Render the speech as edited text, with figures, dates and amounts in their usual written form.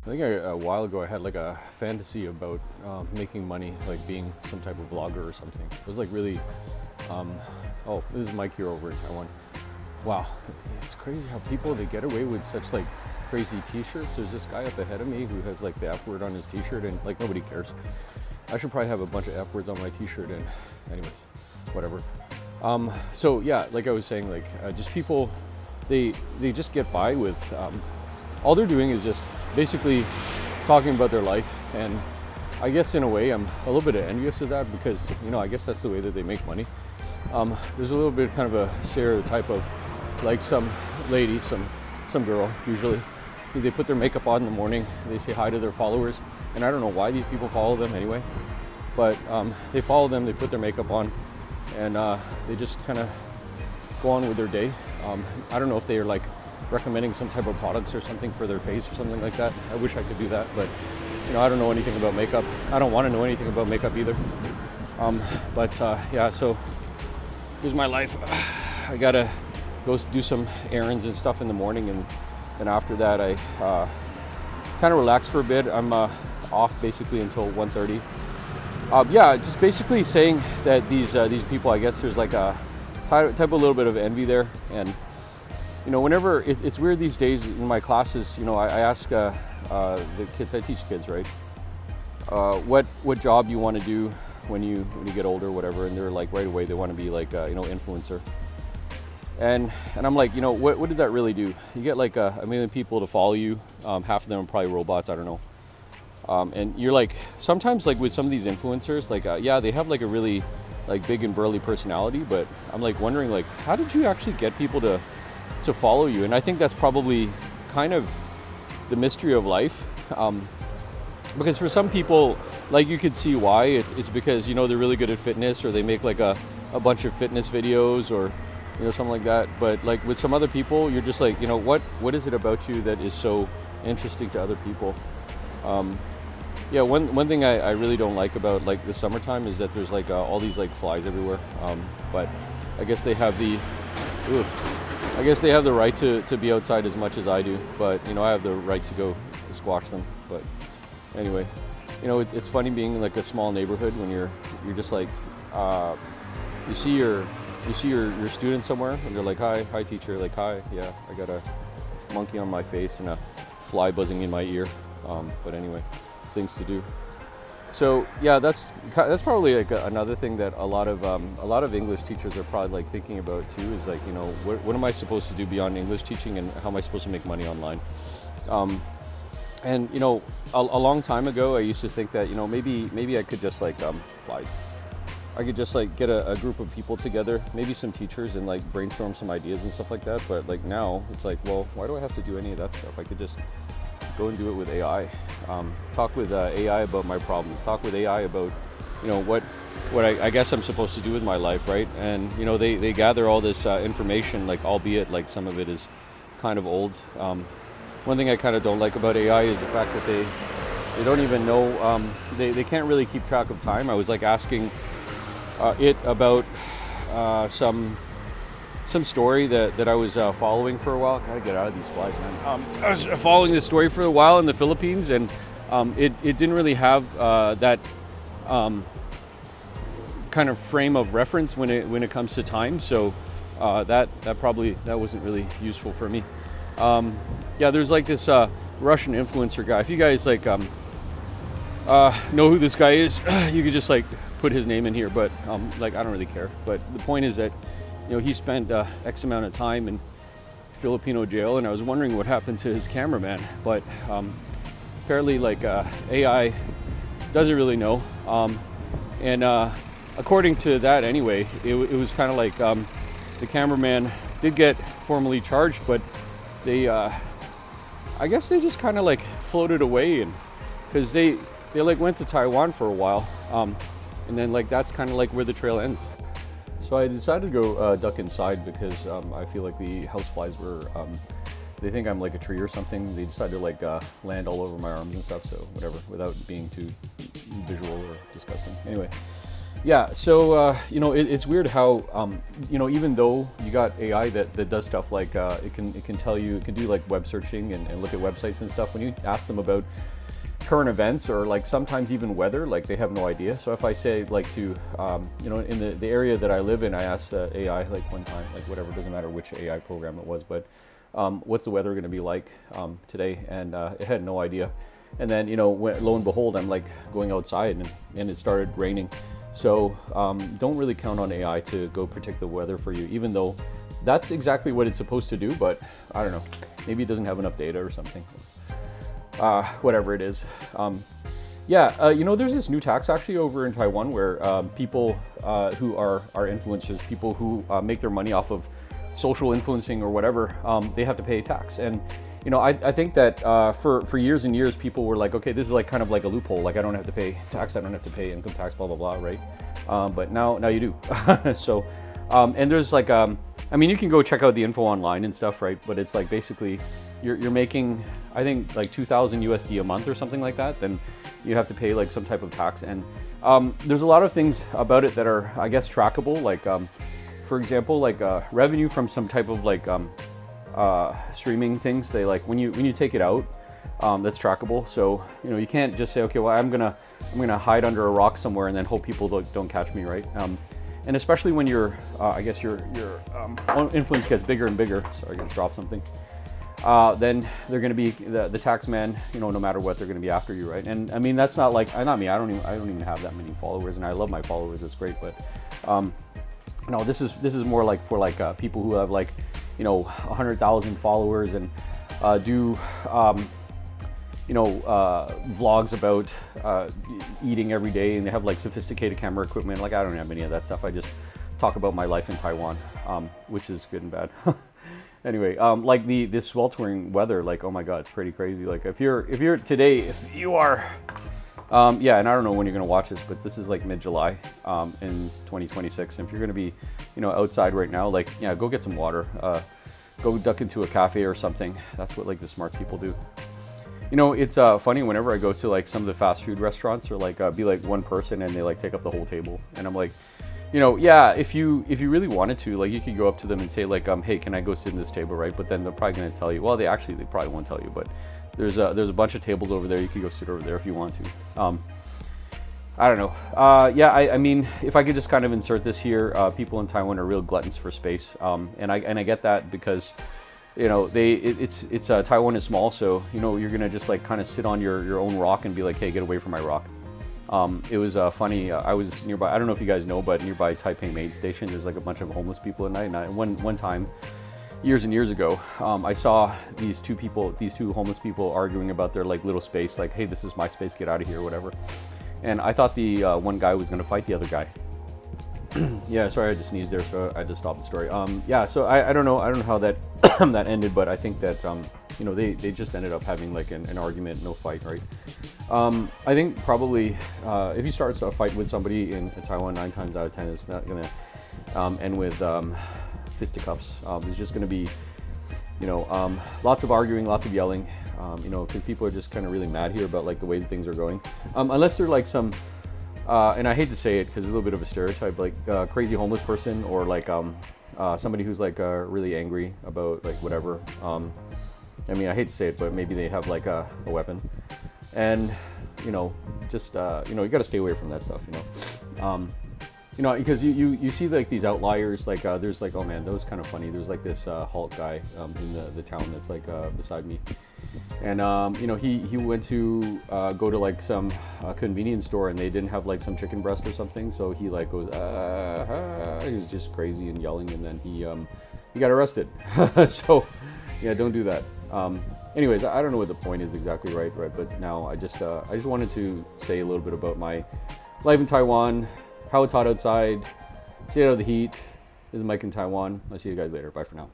I think a while ago I had like a fantasy about making money, like being some type of vlogger or something. It was like really, oh, this is Mike here over in Taiwan. Wow, it's crazy how people, they get away with such like crazy t-shirts. There's this guy up ahead of me who has like the F word on his t-shirt and like nobody cares. I should probably have a bunch of F words on my t-shirt and anyways, whatever. So yeah, like I was saying, like just people, they just get by with, all they're doing is just basically talking about their life. And I guess in a way I'm a little bit envious of that because, you know, I guess that's the way that they make money. There's a little bit kind of a stereotype of like some lady, some girl usually, they put their makeup on in the morning, they say hi to their followers, and I don't know why these people follow them anyway, but they follow them, they put their makeup on, and they just kind of go on with their day. I don't know if they are like recommending some type of products or something for their face or something like that. I wish I could do that, but you know, I don't know anything about makeup. I don't want to know anything about makeup either. Yeah, so here's my life. I gotta go do some errands and stuff in the morning, and after that I kind of relax for a bit. I'm off basically until 1:30. Yeah, just basically saying that these people, I guess there's like a type of little bit of envy there. And you know, whenever it's weird these days in my classes, you know, I ask the kids, I teach kids, right? What job you want to do when you get older, whatever, and they're like right away they want to be like you know, influencer. And I'm like, you know, what does that really do? You get like a million people to follow you. Half of them are probably robots, I don't know. And you're like, sometimes like with some of these influencers, like yeah, they have like a really like big and burly personality, but I'm like wondering like, how did you actually get people to follow you? And I think that's probably kind of the mystery of life. Because for some people, like you could see why. It's because, you know, they're really good at fitness, or they make like a bunch of fitness videos, or you know, something like that. But like with some other people, you're just like, you know, what is it about you that is so interesting to other people? Yeah, one thing I really don't like about like the summertime is that there's like all these like flies everywhere. But I guess they have the right to be outside as much as I do. But you know, I have the right to go squash them. But anyway, you know, it's funny being in like a small neighborhood when you're just like you see your students somewhere and they're like, hi teacher, like hi, yeah, I got a monkey on my face and a fly buzzing in my ear. But anyway, things to do. So yeah, that's probably like another thing that a lot of English teachers are probably like thinking about too, is like, you know, what am I supposed to do beyond English teaching, and how am I supposed to make money online? And you know, a long time ago, I used to think that, you know, maybe I could just like flies. I could just like get a group of people together, maybe some teachers, and like brainstorm some ideas and stuff like that. But like now, it's like, well, why do I have to do any of that stuff? I could just go and do it with AI. Talk with AI about my problems. Talk with AI about, you know, what I guess I'm supposed to do with my life, right? And you know, they gather all this information, like albeit like some of it is kind of old. One thing I kind of don't like about AI is the fact that they don't even know, they can't really keep track of time. I was like asking it about some story that I was following for a while. Gotta get out of these flies, man. I was following this story for a while in the Philippines, and it didn't really have that kind of frame of reference when it comes to time. So that wasn't really useful for me. Yeah, there's like this Russian influencer guy. If you guys like know who this guy is, you could just like put his name in here. But like, I don't really care. But the point is that, you know, he spent X amount of time in Filipino jail, and I was wondering what happened to his cameraman. But apparently, like AI doesn't really know. And according to that, anyway, it was kind of like the cameraman did get formally charged, but they, I guess they just kind of like floated away, and because they like went to Taiwan for a while, and then like that's kind of like where the trail ends. So I decided to go duck inside because I feel like the houseflies were, they think I'm like a tree or something. They decided to like land all over my arms and stuff, so whatever, without being too visual or disgusting. Anyway, Yeah, so it's weird how even though you got AI that does stuff like it can tell you, it can do like web searching and look at websites and stuff. When you ask them about current events or like sometimes even weather, like they have no idea. So if I say like to in the area that I live in, I asked AI like one time, like whatever, doesn't matter which AI program it was, but what's the weather going to be like today, and it had no idea. And then lo and behold, I'm like going outside and it started raining. So don't really count on AI to go predict the weather for you, even though that's exactly what it's supposed to do. But I don't know, maybe it doesn't have enough data or something. Whatever it is. There's this new tax actually over in Taiwan where people who are influencers, people who make their money off of social influencing or whatever, they have to pay tax. And I think that for years and years, people were like, okay, this is like kind of like a loophole. Like I don't have to pay tax, I don't have to pay income tax, blah, blah, blah, right? But now you do. So, and there's like, you can go check out the info online and stuff, right? But it's like basically you're making, I think like 2,000 USD a month or something like that. Then you have to pay like some type of tax. And there's a lot of things about it that are, I guess, trackable. Like, for example, like revenue from some type of like streaming things. They like when you take it out, that's trackable. So you can't just say, okay, well I'm gonna hide under a rock somewhere and then hope people don't catch me, right? And especially when your influence gets bigger and bigger. Sorry, I just dropped something. Then they're going to be the tax man. No matter what, they're going to be after you, right? And I mean that's not like not me. I don't even have that many followers, and I love my followers. It's great, but no, this is more like for like people who have like 100,000 followers and do vlogs about eating every day, and they have like sophisticated camera equipment. Like I don't have any of that stuff. I just talk about my life in Taiwan, which is good and bad. Anyway, like this sweltering weather, like oh my god, it's pretty crazy. Like if you are and I don't know when you're gonna watch this, but this is like mid-July in 2026. And if you're gonna be outside right now, like go get some water, go duck into a cafe or something. That's what like the smart people do. It's funny whenever I go to like some of the fast food restaurants, or like be like one person and they like take up the whole table, and I'm like, if you really wanted to, like you could go up to them and say like, hey, can I go sit in this table, right? But then they're probably gonna tell you, well, they probably won't tell you, but there's a bunch of tables over there. You could go sit over there if you want to. I don't know. I mean, if I could just kind of insert this here, people in Taiwan are real gluttons for space, and I get that because Taiwan is small, so you're gonna just like kind of sit on your own rock and be like, hey, get away from my rock. It was funny. I was nearby. I don't know if you guys know, but nearby Taipei Maid Station, there's like a bunch of homeless people at night. And one time, years and years ago, I saw these two homeless people arguing about their like little space. Like, hey, this is my space. Get out of here, whatever. And I thought the one guy was gonna fight the other guy. Yeah, sorry, I just sneezed there, so I just stopped the story. So I don't know how that that ended, but I think that they just ended up having like an argument, no fight, right? I think probably if you start a fight with somebody in Taiwan, 9 times out of 10 it's not gonna end with fisticuffs. It's just gonna be lots of arguing, lots of yelling, because people are just kind of really mad here about like the way things are going, unless they're like some and I hate to say it because it's a little bit of a stereotype, like crazy homeless person, or like somebody who's like really angry about like whatever. I mean, I hate to say it, but maybe they have like a weapon, and you got to stay away from that stuff, because you see like these outliers, like there's like, oh man, that was kind of funny. There's like this Hulk guy in the town that's like beside me, and he went to go to like some convenience store, and they didn't have like some chicken breast or something, so he like goes he was just crazy and yelling, and then he got arrested. So yeah, don't do that. Anyways, I don't know what the point is exactly, right, but now I just wanted to say a little bit about my life in Taiwan, how it's hot outside, stay out of the heat. This is Mike in Taiwan. I'll see you guys later. Bye for now.